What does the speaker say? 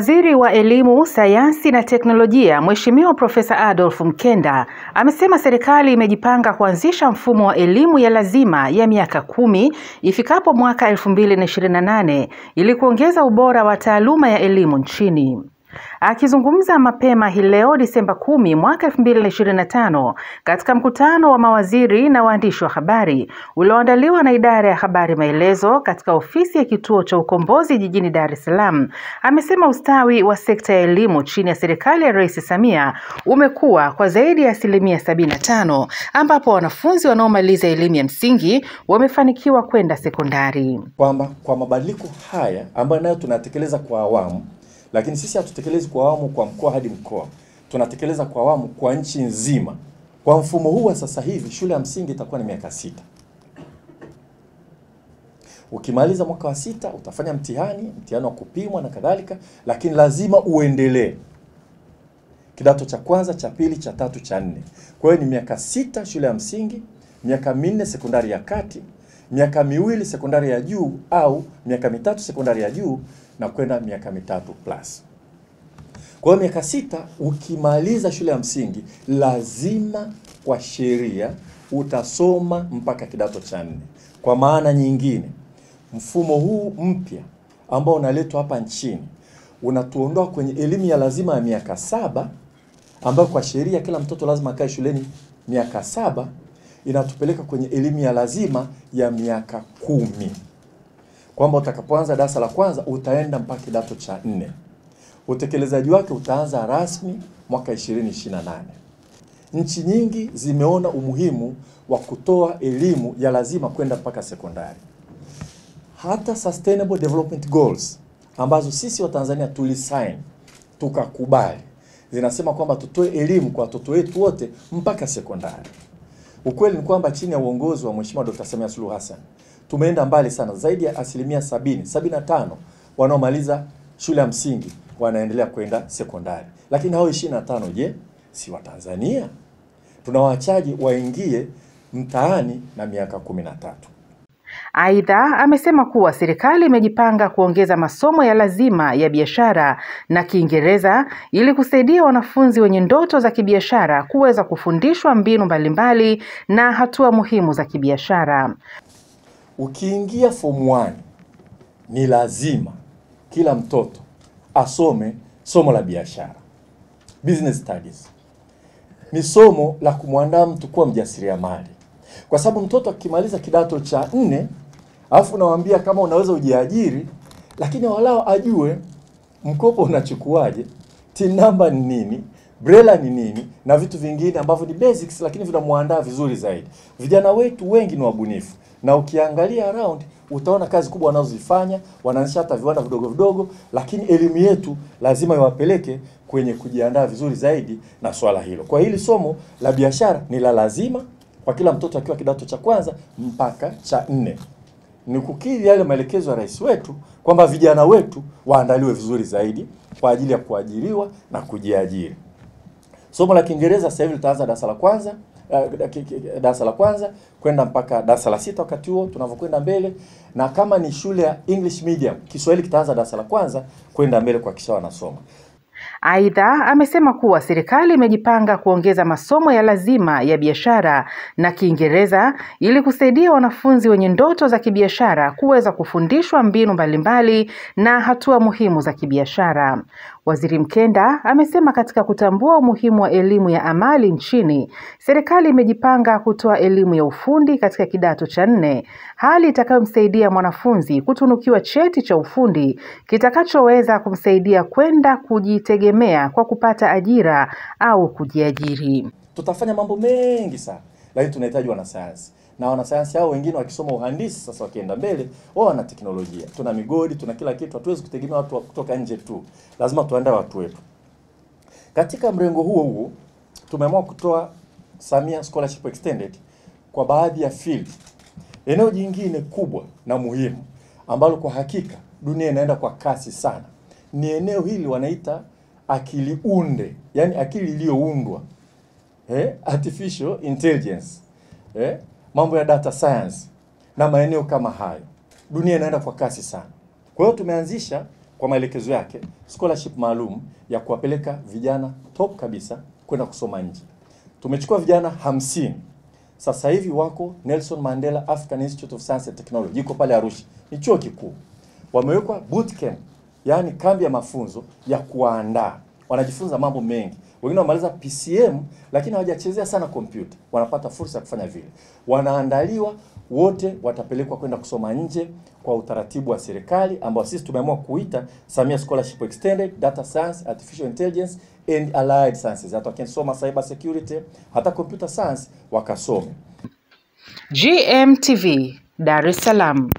Waziri wa Elimu, Sayansi na Teknolojia, Mheshimiwa Profesa Adolf Mkenda, amesema serikali imejipanga kuanzisha mfumo wa elimu ya lazima ya miaka 10 ifikapo mwaka 2028 ili kuongeza ubora wa taaluma ya elimu nchini. Akizungumza mapema hii leo Disemba 10 mwaka 2025 katika mkutano wa mawaziri na waandishi wa habari ulioandaliwa na Idara ya Habari Maelezo katika ofisi ya Kituo cha Ukombozi jijini Dar es Salaam, amesema ustawi wa sekta ya elimu chini ya serikali ya Rais Samia umekuwa kwa zaidi ya 75%, ambapo wanafunzi wanaomaliza elimu ya msingi wamefanikiwa kwenda sekondari. Kwamba kwa mabadiliko haya ambayo nayo tunatekeleza kwa awamu, lakini sisi hatutekelezi kwa awamu kwa mkoa hadi mkoa, tunatekeleza kwa awamu kwa nchi nzima. Kwa mfumo huu wa sasa hivi shule ya msingi itakuwa ni miaka 6. Ukimaliza mwaka wa 6 utafanya mtihani wa kupimwa na kadhalika, lakini lazima uendelee kidato cha kwanza, cha pili, cha tatu, cha 4. Kwa hiyo ni miaka 6 shule ya msingi, miaka 4 sekondari ya kati, miaka 2 sekondari ya juu au miaka 3 sekondari ya juu na kwenda miaka 3 plus. Kwa hiyo miaka 6 ukimaliza shule ya msingi lazima kwa sheria utasoma mpaka kidato cha 4. Kwa maana nyingine, mfumo huu mpya ambao unaletwa hapa nchini unatuondoa kwenye elimu ya lazima ya miaka 7 ambayo kwa sheria kila mtoto lazima akae shuleni miaka 7, inatupeleka kwenye elimu ya lazima ya miaka 10. Kwamba utakapoanza darasa la kwanza utaenda mpaka kidato cha 4. Utekelezaji wake utaanza rasmi mwaka 2028. Nchi nyingi zimeona umuhimu wa kutoa elimu ya lazima kwenda mpaka sekondari. Hata Sustainable Development Goals ambazo sisi wa Tanzania tulisign tukakubali, zinasema kwamba tutoe elimu kwa watoto wetu wote mpaka sekondari. Ukweli ni kwamba chini ya uongozi wa Mheshimiwa Dr. Samia Suluhu Hassan tumeenda mbali sana, zaidi ya 75% wanaomaliza shule ya msingi wanaendelea kwenda sekondari. Lakini hao 25 je, si wa Tanzania? Tunawaachaji waingie mtaani na miaka 13. Aidha, amesema kuwa serikali imejipanga kuongeza masomo ya lazima ya biashara na Kiingereza ili kusaidia wanafunzi wenye ndoto za kibiashara kuweza kufundishwa mbinu mbalimbali na hatua muhimu za kibiashara. Ukiingia form 1 ni lazima kila mtoto asome somo la biashara. Business studies ni somo la kumwandaa mtu kuwa mjasiriamali. Kwa sababu mtoto akimaliza kidato cha 4, alafu unamwambia kama unaweza ujiajiri, lakini walao ajue mkopo unachukuaje, TIN number ni nini, BRELA ni nini na vitu vingine ambavyo ni basics, lakini vinamuandaa vizuri zaidi. Vijana wetu wengi ni wabunifu, na ukiangalia around utaona kazi kubwa wanazozifanya, wanaanzisha hata viwanda vidogo vidogo, lakini elimu yetu lazima iwapeleke kwenye kujiandaa vizuri zaidi na swala hilo. Kwa hili somo la biashara ni la lazima kwa kila mtoto akiwa kidato cha kwanza mpaka cha 4. Ni kukidhi yale maelekezo ya rais wetu kwamba vijana wetu waandaliwe vizuri zaidi kwa ajili ya kuajiriwa na kujiajiri. Somo la Kiingereza sasa hivi litaanza darasa la kwanza kwenda mpaka darasa la 6 wakati huo tunavyokwenda mbele, na kama ni shule ya English medium Kiswahili kitaanza darasa la kwanza kwenda mbele kwa kisha wanasoma. Aidha, amesema kuwa serikali imejipanga kuongeza masomo ya lazima ya biashara na Kiingereza ili kusaidia wanafunzi wenye ndoto za kibiashara kuweza kufundishwa mbinu mbalimbali na hatua muhimu za kibiashara. Waziri Mkenda amesema katika kutambua umuhimu wa elimu ya amali nchini, serikali imejipanga kutoa elimu ya ufundi katika kidato cha 4, hali itakayomsaidia mwanafunzi kutunukiwa cheti cha ufundi kitakachoweza kumsaidia kwenda kujitegemea kwa kupata ajira au kujiajiri. Tutafanya mambo mengi sana, lakini tunahitaji wanasayansi. Na wanasayansi hao wengine wakisoma uhandisi sasa wakienda mbele, wao wana teknolojia. Tuna migodi, tuna kila kitu, hatuwezi kutegemea watu kutoka nje tu. Lazima tuandae watu wetu. Katika mrengo huo tumeamua kutoa Samia Scholarship Extended kwa baadhi ya field. Eneo jingine kubwa na muhimu ambalo kwa hakika dunia inaenda kwa kasi sana ni eneo hili wanaita akili unde, yani akili iliyoundwa. Artificial intelligence. Mambo ya data science na maeneo kama hayo. Dunia inaenda kwa kasi sana. Kwa hiyo tumeanzisha kwa maelekezo yake scholarship maalum ya kuwapeleka vijana top kabisa kwenda kusoma nje. Tumechukua vijana 50. Sasa hivi wako Nelson Mandela African Institute of Science and Technology, iko pale Arusha. Ni chuo kikuu. Wamewekwa boot camp, yani kambi ya mafunzo ya kuandaa. Wanajifunza mambo mengi. Wengine wamaliza PCM lakini hawajachezea sana kompyuta. Wanapata fursa ya kufanya vile. Wanaandaliwa, wote watapelekwa kwenda kusoma nje kwa utaratibu wa serikali ambao sisi tumeamua kuita Samia Scholarship Extended, Data Science, Artificial Intelligence and Allied Sciences. Hata wakisoma cyber security, hata computer science wakasome. GMTV, Dar es Salaam.